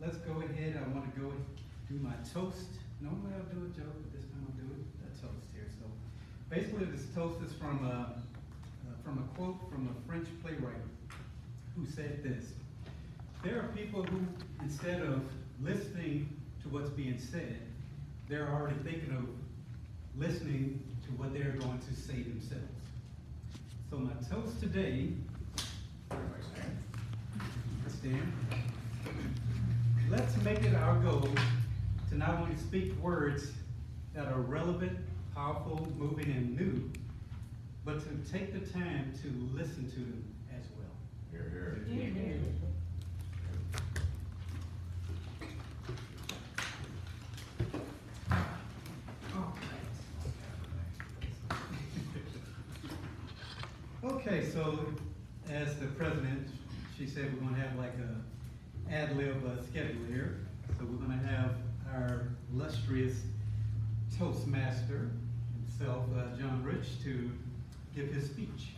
let's go ahead. I want to go do my toast. Normally I'll do a joke, but this time I'll do a toast here. So basically this toast is from a quote from a French playwright who said this: there are people who, instead of listening to what's being said, they're already thinking of listening to what they're going to say themselves. So my toast today, stand. Let's make it our goal to not only speak words that are relevant, powerful, moving, and new, but to take the time to listen to them as well. Hear, hear. Okay, so as the president, she said we're going to have like a ad-lib schedule here. So we're going to have our illustrious Toastmaster himself, John Rich, to give his speech.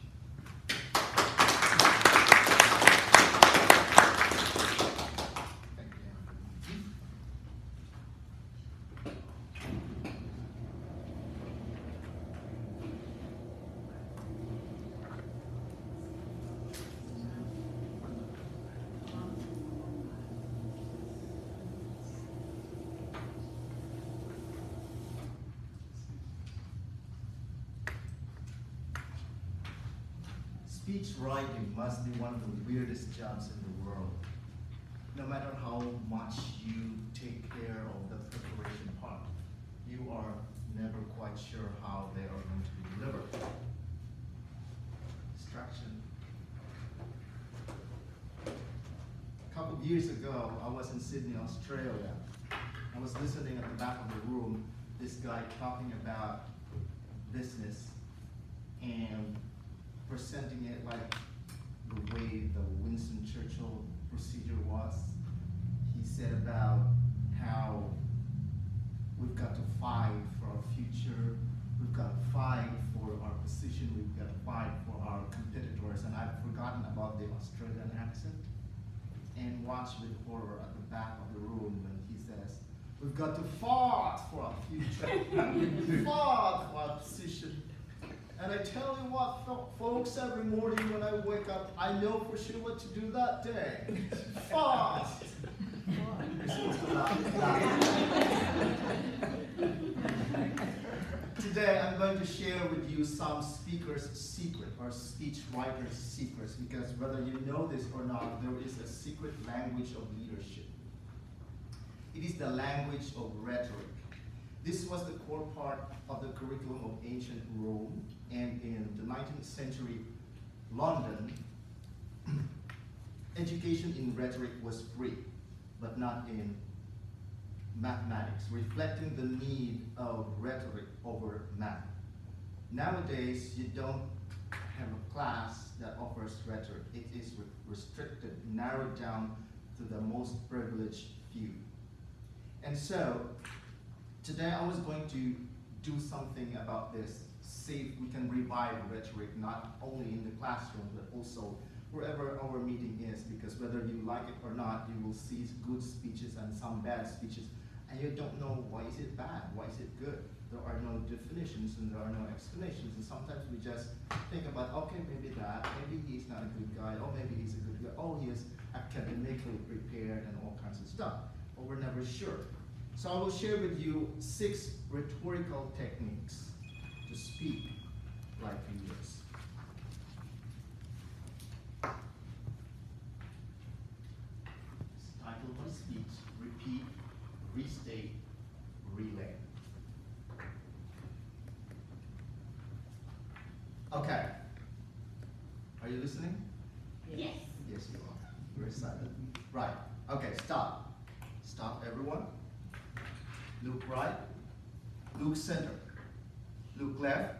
Speech writing must be one of the weirdest jobs in the world. No matter how much you take care of the preparation part, you are never quite sure how they are going to be delivered. Distraction. A couple of years ago, I was in Sydney, Australia. I was listening at the back of the room, this guy talking about business and presenting it like the way the Winston Churchill procedure was. He said about how we've got to fight for our future, we've got to fight for our position, we've got to fight for our competitors, and I've forgotten about the Australian accent, and watched with horror at the back of the room when he says, we've got to fight for our future, fight for our position. And I tell you what, folks, every morning when I wake up, I know for sure what to do that day. Fast! You're supposed to laugh. Today, I'm going to share with you some speaker's secret, or speech writer's secrets, because whether you know this or not, there is a secret language of leadership. It is the language of rhetoric. This was the core part of the curriculum of ancient Rome, and in the 19th century London, education in rhetoric was free, but not in mathematics, reflecting the need of rhetoric over math. Nowadays, you don't have a class that offers rhetoric. It is restricted, narrowed down to the most privileged few. And so, today I was going to do something about this. See if we can revive rhetoric, not only in the classroom, but also wherever our meeting is, because whether you like it or not, you will see good speeches and some bad speeches, and you don't know why is it bad, why is it good. There are no definitions and there are no explanations, and sometimes we just think about, okay, maybe that, maybe he's not a good guy, or maybe he's a good guy, oh, he is academically prepared and all kinds of stuff, but we're never sure. So I will share with you 6 rhetorical techniques to speak like leaders. Title of my speech: repeat, restate, relay. Okay. Are you listening? Yes. Yes, you are. You're excited. Right. Okay, stop. Stop, everyone. Look right, look center. Look left,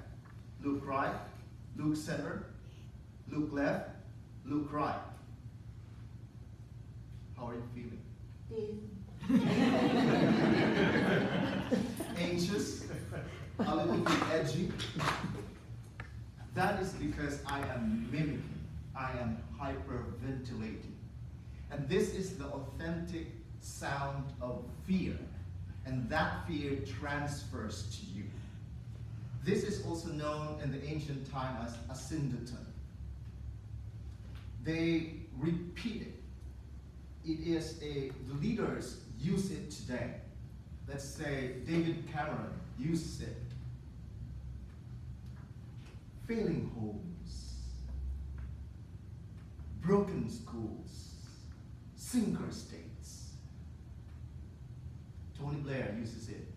look right, look center, look left, look right. How are you feeling? Anxious, a little bit edgy. That is because I am mimicking, I am hyperventilating. And this is the authentic sound of fear, and that fear transfers to you. This is also known in the ancient time as a syndeton. They repeat it. The leaders use it today. Let's say David Cameron uses it. Failing homes, broken schools, sinker states. Tony Blair uses it.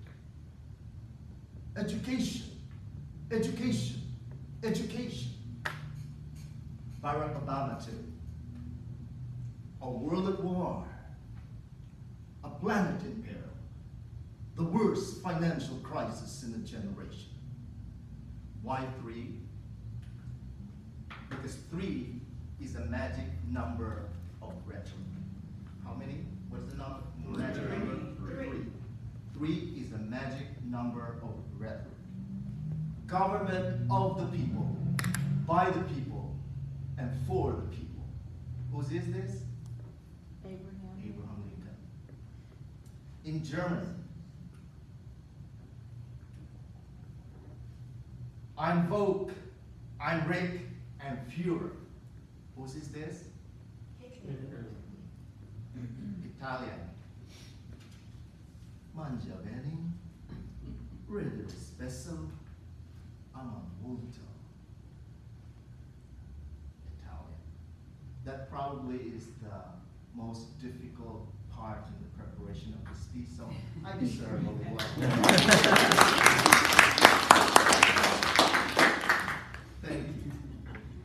Education, education, education. Barack Obama too. A world at war, a planet in peril, the worst financial crisis in a generation. Why 3? Because 3 is the magic number of rhetoric. How many? What's the number? Magic number? 3. 3 is the magic number of rhetoric. Government of the people, by the people, and for the people. Whose is this? Abraham Lincoln. In German, Ein Volk, ein Reich, and Führer. Whose is this? Italian. Mangia bene, ridere spesso, ama molto. Italian. That probably is the most difficult part in the preparation of the speech, so I deserve a little Thank you.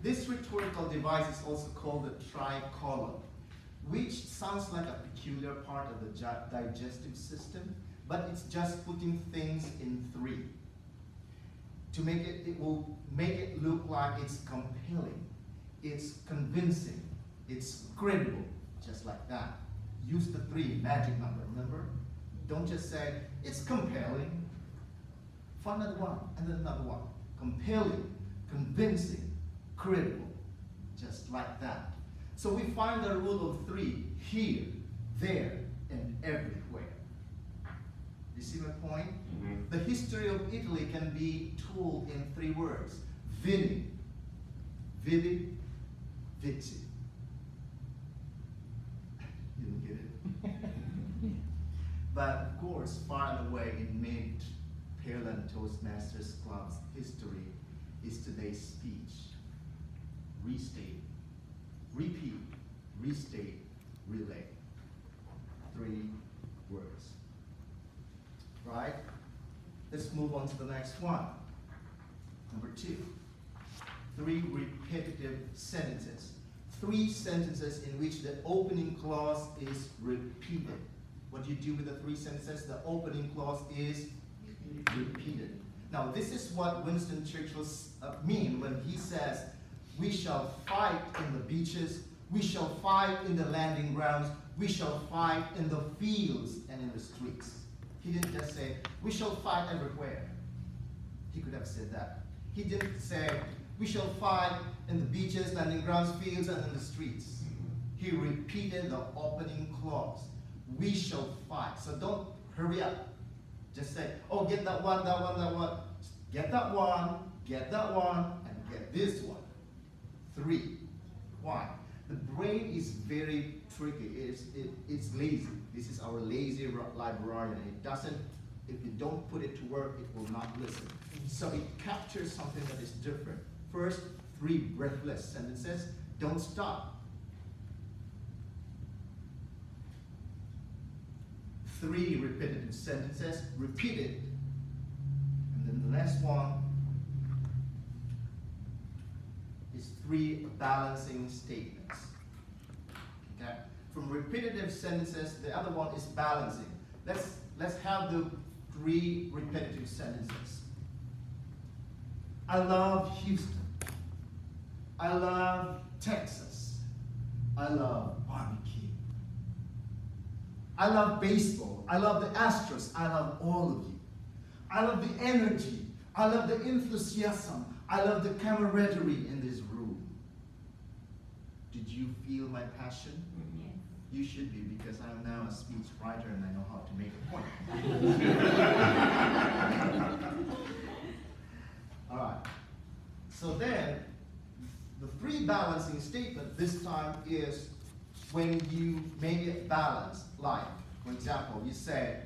This rhetorical device is also called the tricolumn, which sounds like a peculiar part of the digestive system, but it's just putting things in 3. To make it, it will make it look like it's compelling, it's convincing, it's credible, just like that. Use the 3 magic number, remember? Don't just say, it's compelling. Find another one, and then another one. Compelling, convincing, credible, just like that. So we find the rule of 3 here, there, and everywhere. You see my point? Mm-hmm. The history of Italy can be told in 3 words. Vidi, vidi, vici. You don't get it? But of course, far and away in mid-Pearland Toastmasters Club's history is today's speech. Restate, repeat, restate, relay. 3 words. Right? Let's move on to the next one. Number 2. 3 repetitive sentences. 3 sentences in which the opening clause is repeated. What do you do with the 3 sentences? The opening clause is repeated. Now, this is what Winston Churchill means when he says, we shall fight in the beaches, we shall fight in the landing grounds, we shall fight in the fields and in the streets. He didn't just say, we shall fight everywhere. He could have said that. He didn't say, we shall fight in the beaches, landing grounds, fields, and in the streets. He repeated the opening clause. We shall fight. So don't hurry up. Just say, oh, get that one, that one, that one. Get that one, and get this one. 3. Why? The brain is very tricky. It's lazy. This is our lazy librarian. It doesn't, if you don't put it to work, it will not listen. So it captures something that is different. First, 3 breathless sentences. Don't stop. 3 repetitive sentences. Repeat it. And then the next one is 3 balancing statements. Okay? From repetitive sentences, the other one is balancing. Let's have the 3 repetitive sentences. I love Houston. I love Texas. I love barbecue. I love baseball. I love the Astros. I love all of you. I love the energy. I love the enthusiasm. I love the camaraderie in this room. Did you feel my passion? You should be, because I am now a speech writer and I know how to make a point. All right. So then, the three balancing statement this time is when you make it balanced. Like, for example, you say,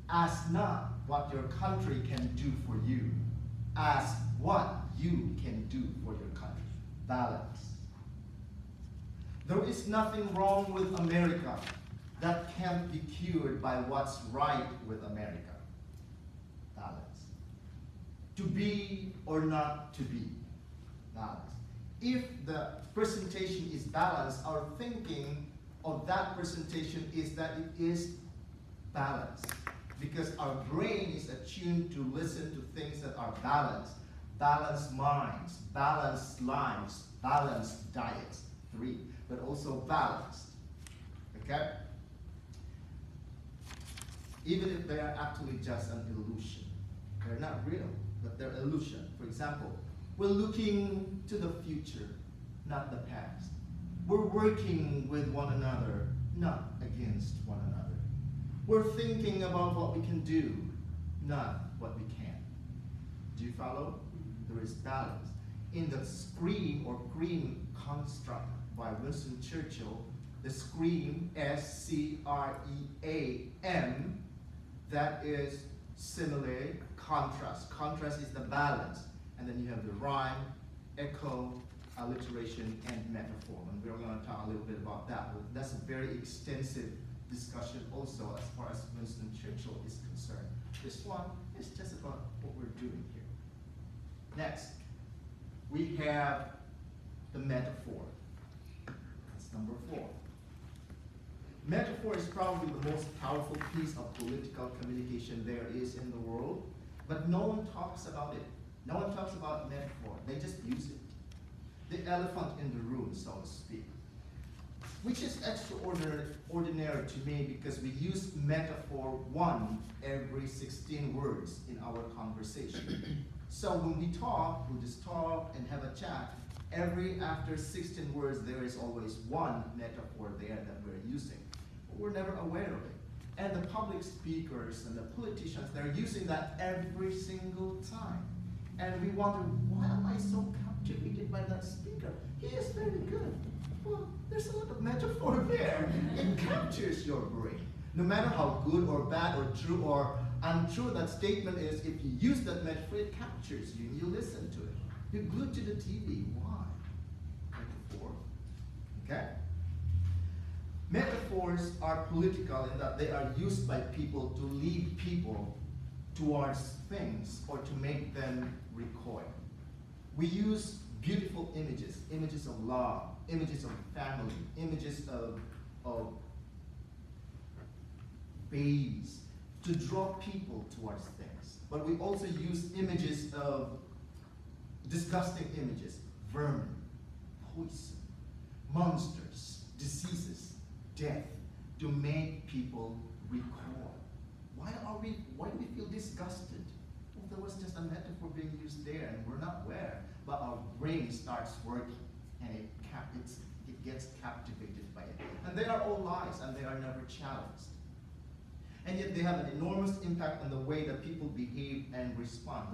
ask not what your country can do for you. Ask what you can do for your country. Balance. There is nothing wrong with America that can't be cured by what's right with America. Balance. To be or not to be. Balance. If the presentation is balanced, our thinking of that presentation is that it is balanced. Because our brain is attuned to listen to things that are balanced. Balanced minds, balanced lives, balanced diets. 3. But also balanced. Okay? Even if they are actually just an illusion. They're not real, but they're illusion. For example, we're looking to the future, not the past. We're working with one another, not against one another. We're thinking about what we can do, not what we can't. Do you follow? There is balance. In the scream or cream construct by Winston Churchill, the scream, S-C-R-E-A-M, that is simile, contrast. Contrast is the balance. And then you have the rhyme, echo, alliteration, and metaphor. And we're going to talk a little bit about that. But that's a very extensive discussion also as far as Winston Churchill is concerned. This one is just about what we're doing here. Next, we have the metaphor. That's number 4. Metaphor is probably the most powerful piece of political communication there is in the world, but no one talks about it. No one talks about metaphor. They just use it. The elephant in the room, so to speak. Which is extraordinary to me because we use metaphor 1 every 16 words in our conversation. So when we talk, we just talk and have a chat. After 16 words, there is always one metaphor there that we're using. But we're never aware of it. And the public speakers and the politicians, they're using that every single time. And we wonder, why am I so captivated by that speaker? He is very good. Well, there's a lot of metaphor there. It captures your brain. No matter how good or bad or true or untrue that statement is, if you use that metaphor, it captures you and you listen to it. You're glued to the TV. Why? Metaphor. Okay? Metaphors are political in that they are used by people to lead people towards things or to make them recoil. We use beautiful images, images of love, images of family, images of babies to draw people towards things. But we also use images of disgusting images, vermin, poison, monsters, diseases, death, to make people recoil. Why do we feel disgusted? Well, there was just a metaphor being used there and we're not aware, but our brain starts working and it gets captivated by it. And they are all lies and they are never challenged. And yet they have an enormous impact on the way that people behave and respond.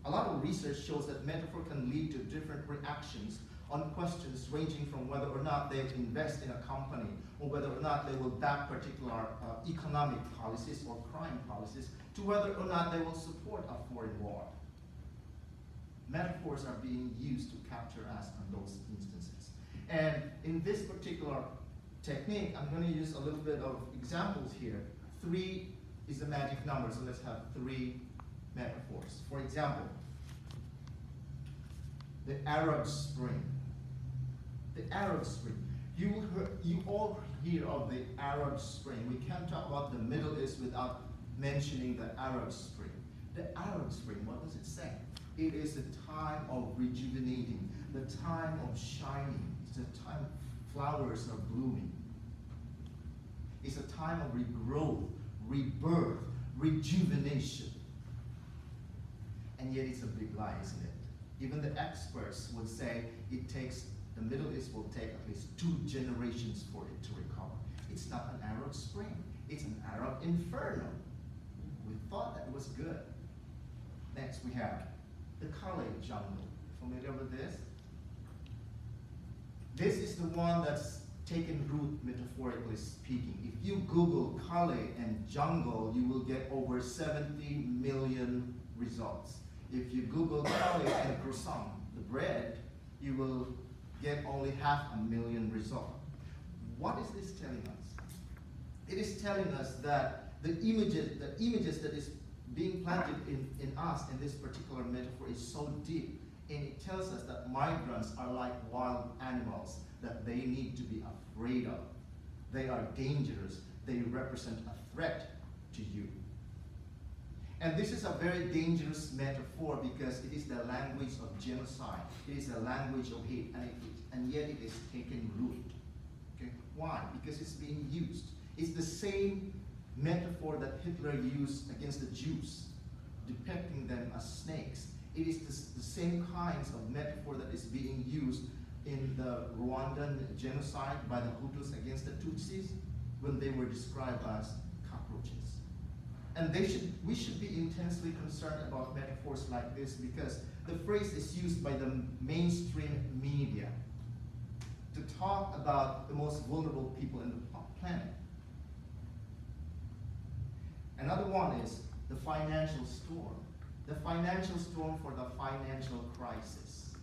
A lot of research shows that metaphor can lead to different reactions on questions ranging from whether or not they invest in a company or whether or not they will back particular economic policies or crime policies to whether or not they will support a foreign war. Metaphors are being used to capture us on those instances. And in this particular technique, I'm going to use a little bit of examples here. 3 is the magic number, so let's have 3 metaphors. For example, the Arab Spring. The Arab Spring. You all hear of the Arab Spring. We can't talk about the Middle East without mentioning the Arab Spring. The Arab Spring, what does it say? It is a time of rejuvenating, the time of shining. It's a time flowers are blooming. It's a time of regrowth, rebirth, rejuvenation. And yet it's a big lie, isn't it? Even the experts would say it takes the Middle East will take at least 2 generations for it to recover. It's not an Arab Spring, it's an Arab inferno. We thought that was good. Next we have the Kale jungle. Familiar with this? This is the one that's taken root, metaphorically speaking. If you Google Kale and jungle, you will get over 70 million results. If you Google Kale and croissant, the bread, you will get only 500,000 results. What is this telling us? It is telling us that the images that is being planted in us in this particular metaphor is so deep, and it tells us that migrants are like wild animals that they need to be afraid of. They are dangerous. They represent a threat to you. And this is a very dangerous metaphor because it is the language of genocide. It is the language of hate, and yet it is taken root. Okay? Why? Because it's being used. It's the same metaphor that Hitler used against the Jews, depicting them as snakes. It is the same kinds of metaphor that is being used in the Rwandan genocide by the Hutus against the Tutsis when they were described as cockroaches. And we should be intensely concerned about metaphors like this because the phrase is used by the mainstream media to talk about the most vulnerable people in the planet. Another one is the financial storm. The financial storm for the financial crisis.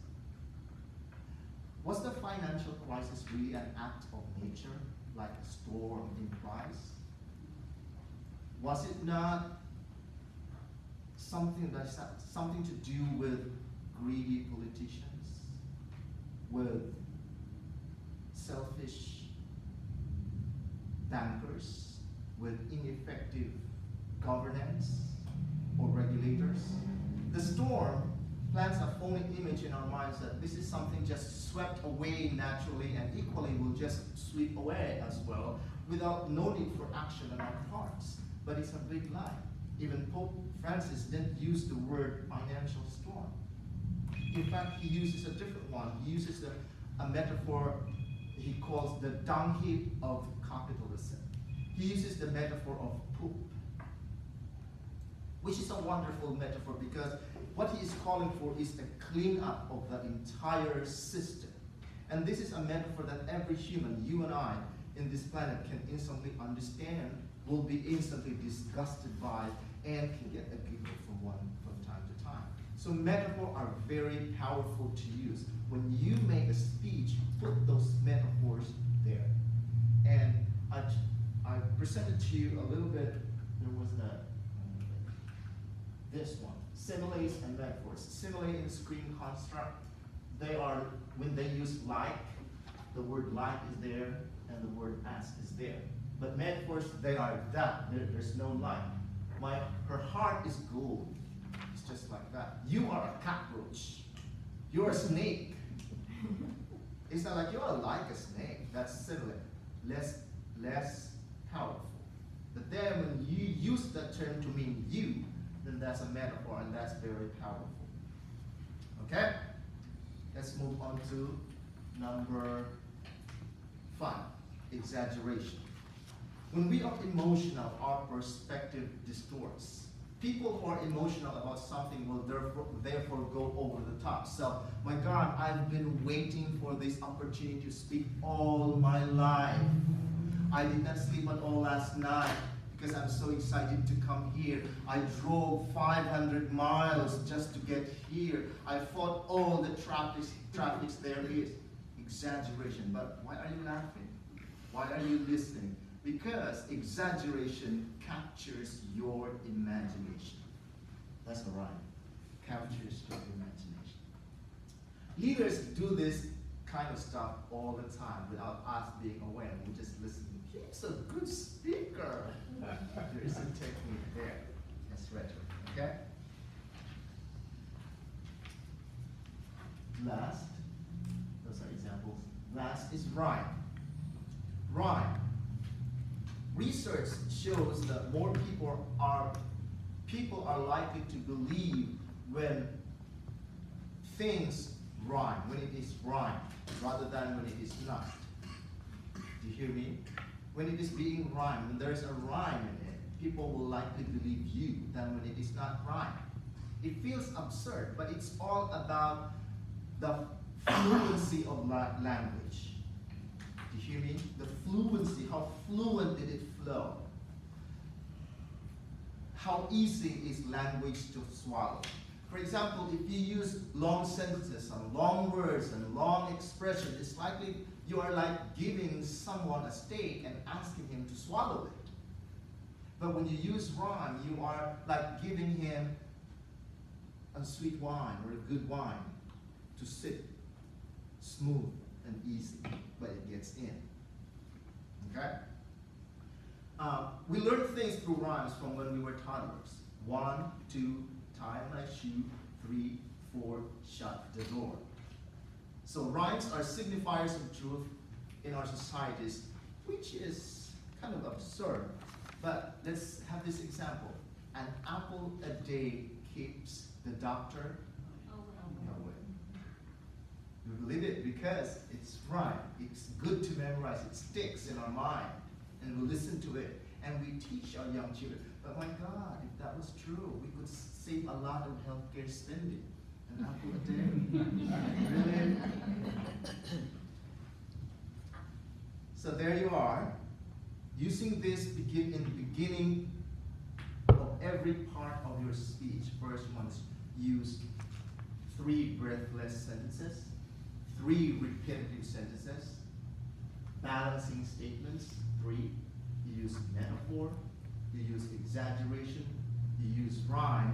Was the financial crisis really an act of nature, like a storm implies? Was it not something to do with greedy politicians, with selfish bankers, with ineffective governance or regulators? The storm plants a phony image in our minds that this is something just swept away naturally and equally will just sweep away as well without no need for action on our parts. But it's a big lie. Even Pope Francis didn't use the word financial storm. In fact, he uses a different one. He uses a metaphor he calls the dung heap of capitalism. He uses the metaphor of poop, which is a wonderful metaphor because what he is calling for is a cleanup of the entire system. And this is a metaphor that every human, you and I, in this planet can instantly understand, will be instantly disgusted by, and can get a giggle from time to time. So metaphors are very powerful to use. When you make a speech, put those metaphors there. And I presented to you a little bit, there was this one, similes and metaphors. Simile in screen construct, they are, when they use like, the word like is there, and the word as is there. But metaphors, they are that. There's no like. Her heart is gold. It's just like that. You are a cockroach. You're a snake. It's not like you are like a snake. That's simile. Less powerful. But then when you use that term to mean you, then that's a metaphor, and that's very powerful. Okay? Let's move on to number 5, exaggeration. When we are emotional, our perspective distorts. People who are emotional about something will therefore go over the top. So, my God, I've been waiting for this opportunity to speak all my life. I did not sleep at all last night because I'm so excited to come here. I drove 500 miles just to get here. I fought all the traffics there is. Exaggeration. But why are you laughing? Why are you listening? Because exaggeration captures your imagination. That's all right. Captures your imagination. Leaders do this kind of stuff all the time without us being aware. We just listen. He's a good speaker. There is a technique there. That's rhetoric. Okay? Last, those are examples. Last is rhyme. Rhyme. Research shows that more people are likely to believe when things rhyme, when it is rhyme, rather than when it is not. Do you hear me? When it is being rhymed, when there is a rhyme in it, people will likely believe you than when it is not rhyme. It feels absurd, but it's all about the fluency of language. Do you hear me? The fluency, how fluent did it flow? How easy is language to swallow? For example, if you use long sentences and long words and long expressions, it's likely you are like giving someone a steak and asking him to swallow it. But when you use rhyme, you are like giving him a sweet wine or a good wine to sip, smooth and easy, but it gets in. Okay? We learn things through rhymes from when we were toddlers. 1, 2, tie my shoe. 3, 4, shut the door. So rhymes are signifiers of truth in our societies, which is kind of absurd. But let's have this example. An apple a day keeps the doctor away. We believe it because it's rhyme. It's good to memorize. It sticks in our mind. And we listen to it. And we teach our young children. But my God, if that was true, we could save a lot of healthcare spending. An apple a day? Really? So there you are. Using this in the beginning of every part of your speech. First one is use 3 breathless sentences, 3 repetitive sentences, balancing statements, 3. You use metaphor, you use exaggeration, you use rhyme,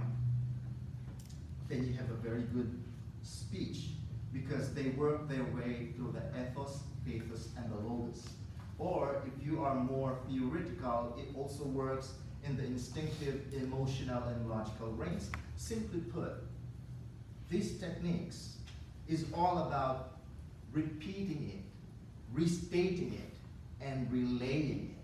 then you have a very good speech because they work their way through the ethos, pathos, and the logos. Or if you are more theoretical, it also works in the instinctive, emotional, and logical range. Simply put, these techniques is all about repeating it, restating it, and relaying it.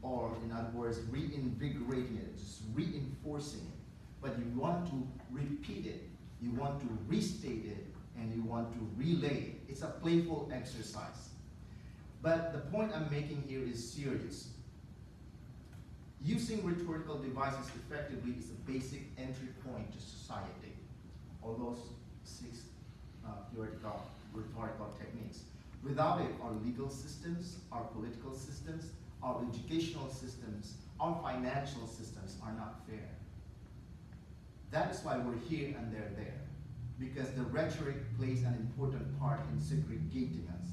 Or in other words, reinvigorating it, just reinforcing it. But you want to repeat it, you want to restate it, and you want to relay it. It's a playful exercise. But the point I'm making here is serious. Using rhetorical devices effectively is a basic entry point to society. All those 6 theoretical rhetorical techniques. Without it, our legal systems, our political systems, our educational systems, our financial systems are not fair. That is why we're here and they're there. Because the rhetoric plays an important part in segregating us.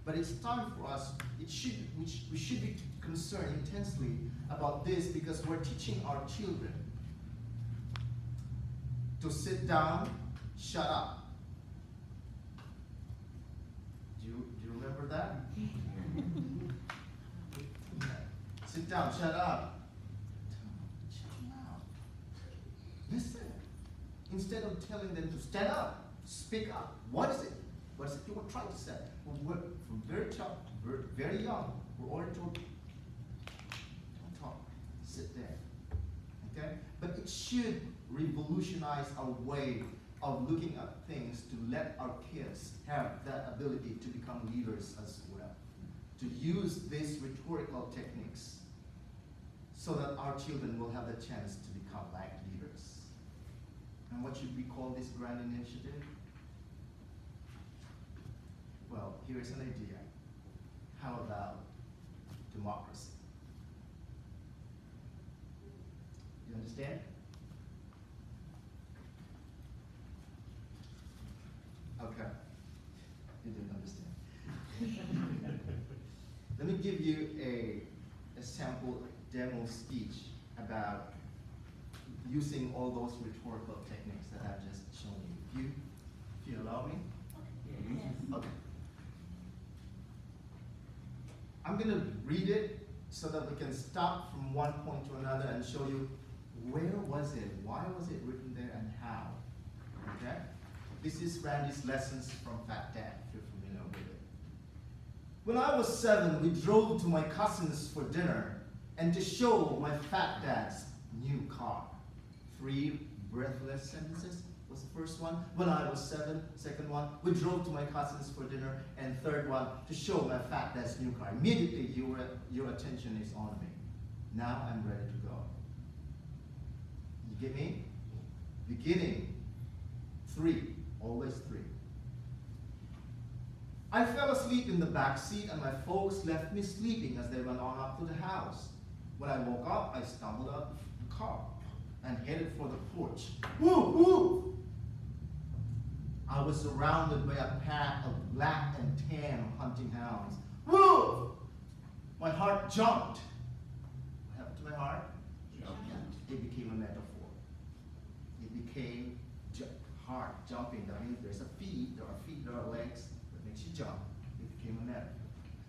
But it's time for us, we should be concerned intensely about this because we're teaching our children to sit down, shut up. Do you remember that? Sit down, shut up. Chill out. Listen. Instead of telling them to stand up, speak up. What is it? What is it you were trying to say? We're from very young, we're already told, don't talk, sit there. Okay? But it should revolutionize our way of looking at things to let our kids have that ability to become leaders as well. To use these rhetorical techniques so that our children will have the chance to become like leaders. And what should we call this grand initiative? Well, here's an idea. How about democracy? You understand? Okay. You didn't understand. Let me give you a sample demo speech about using all those rhetorical techniques that I've just shown you. If you allow me? Yes. Okay. I'm going to read it so that we can stop from one point to another and show you where was it, why was it written there, and how. Okay? This is Randy's lessons from Fat Dad, if you're familiar with it. When I was 7, we drove to my cousin's for dinner and to show my fat dad's new car. 3 breathless sentences, was the first one. When I was 7, second one. We drove to my cousin's for dinner. And third one, to show my fat dad's new car. Immediately, your attention is on me. Now I'm ready to go. You get me? Beginning, 3, always 3. I fell asleep in the back seat and my folks left me sleeping as they went on up to the house. When I woke up, I stumbled out of the car and headed for the porch. Woo, woo! I was surrounded by a pack of black and tan hunting hounds. Woo! My heart jumped. What happened to my heart? It became a metaphor. It became heart jumping. That means there's a feet, there are legs that makes you jump. It became a metaphor.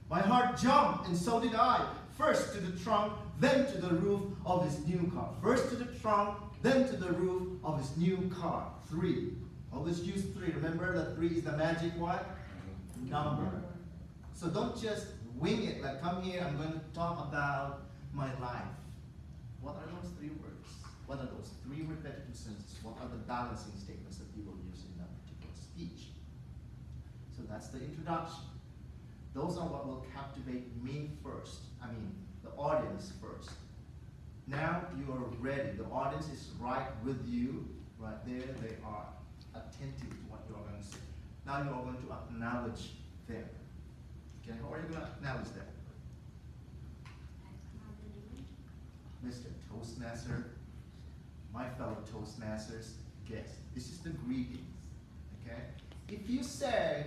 My heart jumped, and so did I. First to the trunk, then to the roof of his new car. First to the trunk, then to the roof of his new car. 3. Always use 3. Remember that 3 is the magic what? Number. So don't just wing it, like come here, I'm going to talk about my life. What are those 3 words? What are those 3 repetitive sentences? What are the balancing statements that you will use in that particular speech? So that's the introduction. Those are what will captivate me first. The audience first. Now you are ready. The audience is right with you. Right there, they are attentive to what you are going to say. Now you are going to acknowledge them. Okay, how are you going to acknowledge them? Mr. Toastmaster, my fellow Toastmasters, guest. This is the greetings. Okay? If you say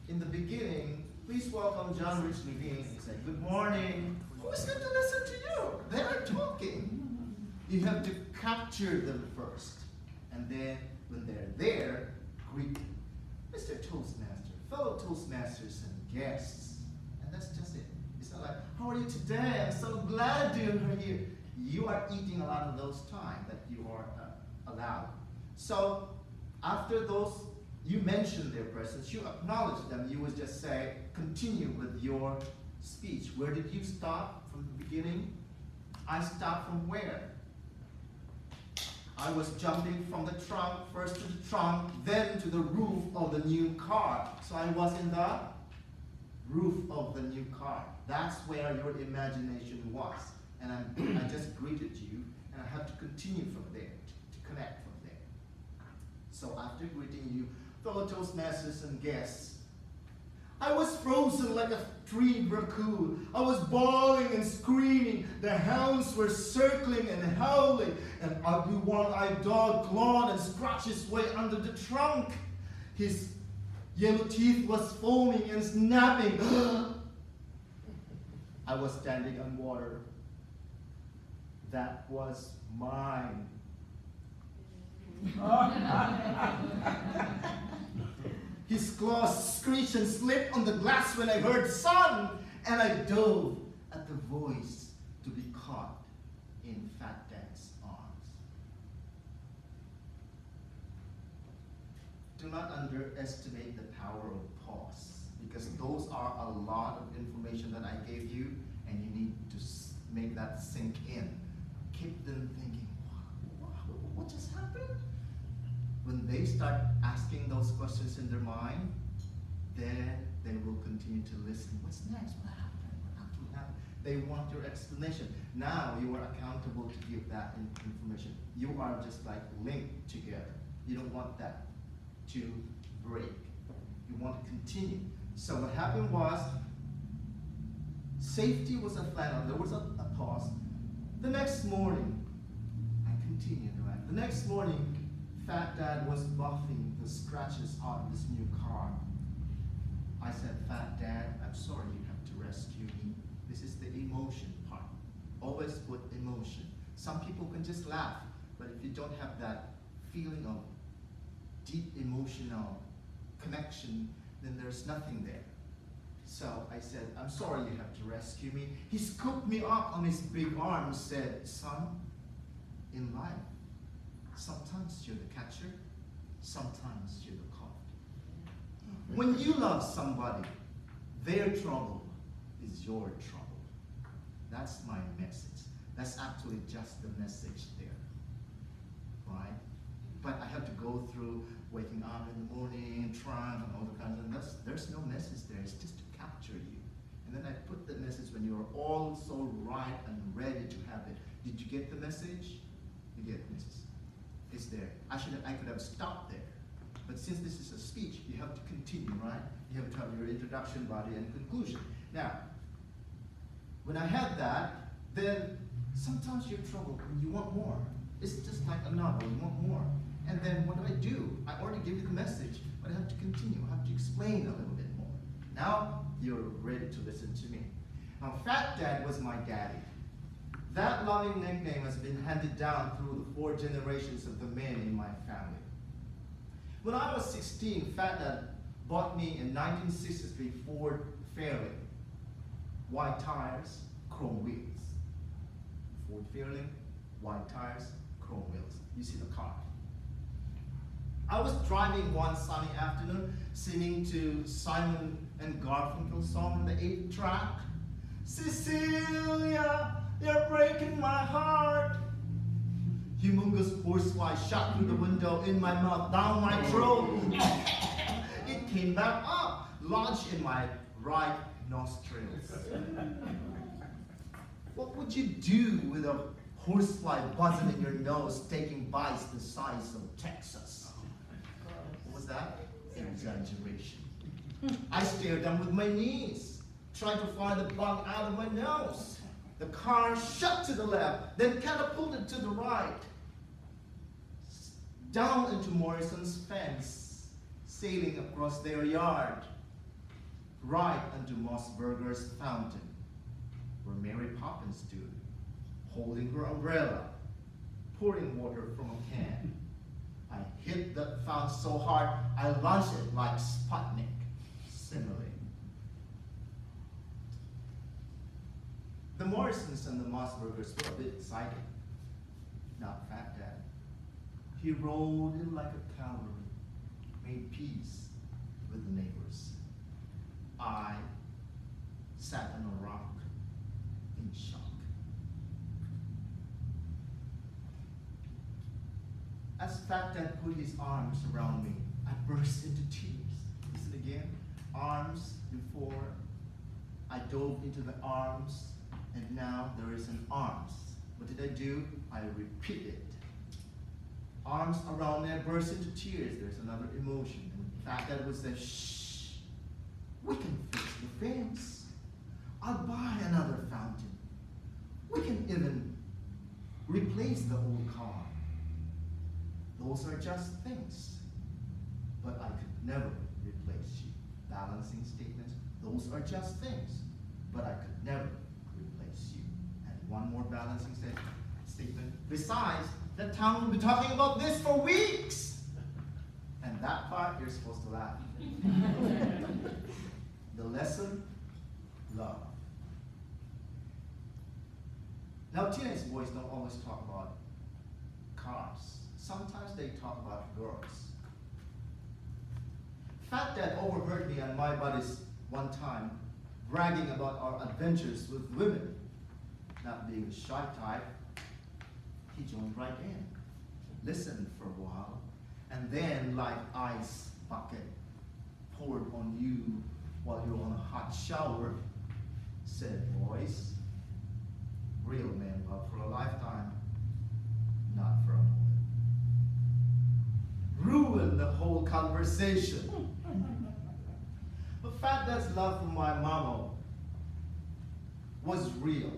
in the beginning, please welcome John Rich Levine, and say, good morning. Who's going to listen to you? They are talking. You have to capture them first. And then when they're there, greet them. Mr. Toastmaster, fellow Toastmasters and guests. And that's just it. It's not like, how are you today? I'm so glad you're here. You are eating a lot of those time that you are allowed. So after those, you mention their presence, you acknowledge them, you would just say, continue with your speech. Where did you stop from the beginning? I stopped from where? I was jumping from the trunk, first to the trunk, then to the roof of the new car. So I was in the roof of the new car. That's where your imagination was. And I just greeted you, and I have to continue from there, to connect from there. So after greeting you, fellow Toastmasters and guests, I was frozen like a treed raccoon. I was bawling and screaming. The hounds were circling and howling. An ugly one-eyed dog clawed and scratched his way under the trunk. His yellow teeth was foaming and snapping. I was standing on water. That was mine. His claws screeched and slipped on the glass when I heard "son," and I dove at the voice to be caught in Fat Dad's arms. Do not underestimate the power of pause, because those are a lot of information that I gave you, and you need to make that sink in. Keep them thinking, what just happened? When they start asking those questions in their mind, then they will continue to listen. What's next? What happened? What actually happened? They want your explanation. Now you are accountable to give that information. You are just like linked together. You don't want that to break. You want to continue. So what happened was, safety was a flat on. There was a pause. The next morning, I continued, right? The next morning, Fat Dad was buffing the scratches on this new car. I said, Fat Dad, I'm sorry you have to rescue me. This is the emotion part. Always put emotion. Some people can just laugh, but if you don't have that feeling of deep emotional connection, then there's nothing there. So I said, I'm sorry you have to rescue me. He scooped me up on his big arm and said, son, in life, sometimes you're the catcher, sometimes you're the caught. When you love somebody, their trouble is your trouble. That's my message. That's actually just the message there, right? but I have to go through waking up in the morning, trying and all the kinds of, there's no message there, it's just to capture you. And then I put the message when you're all so right and ready to have it. Did you get the message? You get the message. It's there. I could have stopped there. But since this is a speech, you have to continue, right? You have to have your introduction, body, and conclusion. Now, when I had that, then sometimes you're troubled and you want more. It's just like a novel, you want more. And then what do? I already give you the message, but I have to continue. I have to explain a little bit more. Now, you're ready to listen to me. Now, Fat Dad was my daddy. That loving nickname has been handed down through the 4 generations of the men in my family. When I was 16, Fat Dad bought me a 1963 Ford Fairlane. White tires, chrome wheels. Ford Fairlane, white tires, chrome wheels. You see the car. I was driving one sunny afternoon, singing to Simon and Garfunkel's song on the 8th track. Cecilia, you're breaking my heart. Humongous horsefly shot through the window, in my mouth, down my throat. It came back up, lodged in my right nostrils. What would you do with a horsefly buzzing in your nose, taking bites the size of Texas? What was that? Exaggeration. I stared down with my knees, trying to find the bug out of my nose. The car shot to the left, then catapulted to the right, down into Morrison's fence, sailing across their yard, right into Mossberger's fountain, where Mary Poppins stood, holding her umbrella, pouring water from a can. I hit that fountain so hard, I launched it like Sputnik, simile. The Morrisons and the Mossbergers were a bit excited. Not Fat Dad. He rode in like a cavalry, made peace with the neighbors. I sat on a rock in shock. As Fat Dad put his arms around me, I burst into tears. Listen again. Arms before, I dove into the arms, and now there is an arms. What did I do? I repeated. Arms around me, I burst into tears. There's another emotion. And Fat Dad would say, shh, we can fix the fence. I'll buy another fountain. We can even replace the old car. Those are just things. But I could never replace you. Balancing statements, those are just things. But I could never replace you. And one more balancing statement. Besides, the town will be talking about this for weeks. And that part, you're supposed to laugh. The lesson, love. Now, teenage boys don't always talk about cars. Sometimes they talk about girls. Fat Dad overheard me and my buddies one time bragging about our adventures with women. Not being the shy type, he joined right in, listened for a while, and then, like ice bucket poured on you while you're on a hot shower, said, boys, real men love for a lifetime, not for a moment. Ruined the whole conversation. But Fat Dad's love for my mama was real.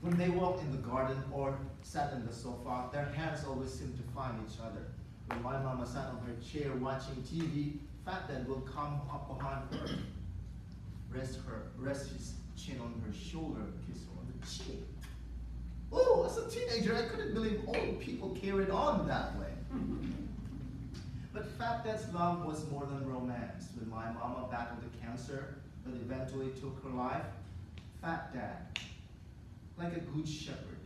When they walked in the garden or sat in the sofa, their hands always seemed to find each other. When my mama sat on her chair watching TV, Fat Dad will come up behind her, rest his chin on her shoulder, kiss her on the cheek. Oh, as a teenager, I couldn't believe old people carried on that way. But Fat Dad's love was more than romance. When my mama battled the cancer that eventually took her life, Fat Dad, like a good shepherd,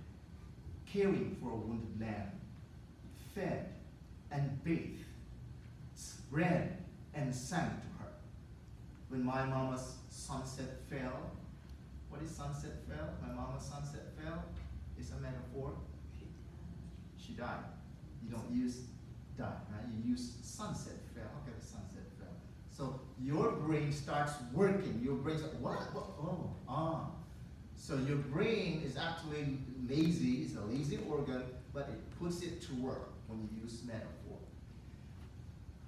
caring for a wounded lamb, fed and bathed, read and sang to her. When my mama's sunset fell, what is sunset fell? My mama's sunset fell is a metaphor. She died. You don't use done, right? You use sunset fell. Okay, the sunset fell. So your brain starts working. Your brain's like, what? Oh, ah. So your brain is actually lazy. It's a lazy organ, but it puts it to work when you use metaphor.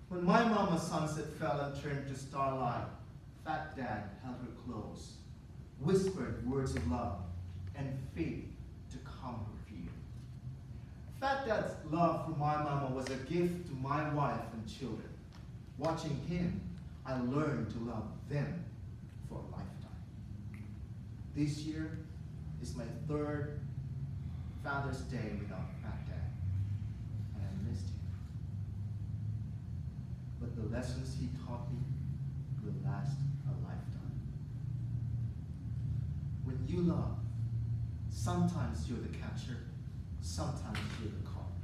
When my mama sunset fell and turned to starlight, Fat Dad held her close, whispered words of love and faith to calm her fear. Fat Dad's love for my mama was a gift to my wife and children. Watching him, I learned to love them for a lifetime. This year is my 3rd Father's Day without Fat Dad, and I missed him. But the lessons he taught me will last a lifetime. When you love, sometimes you're the catcher, sometimes you're the caught.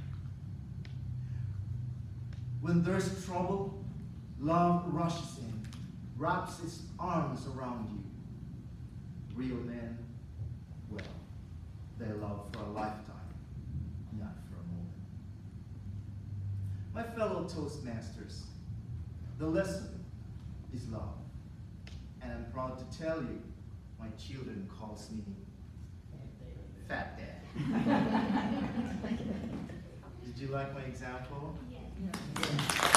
When there's trouble, love rushes in, wraps its arms around you. Real men, well, they love for a lifetime, not for a moment. My fellow Toastmasters, the lesson is love. And I'm proud to tell you, my children calls me Fat Dad. Did you like my example? Yes.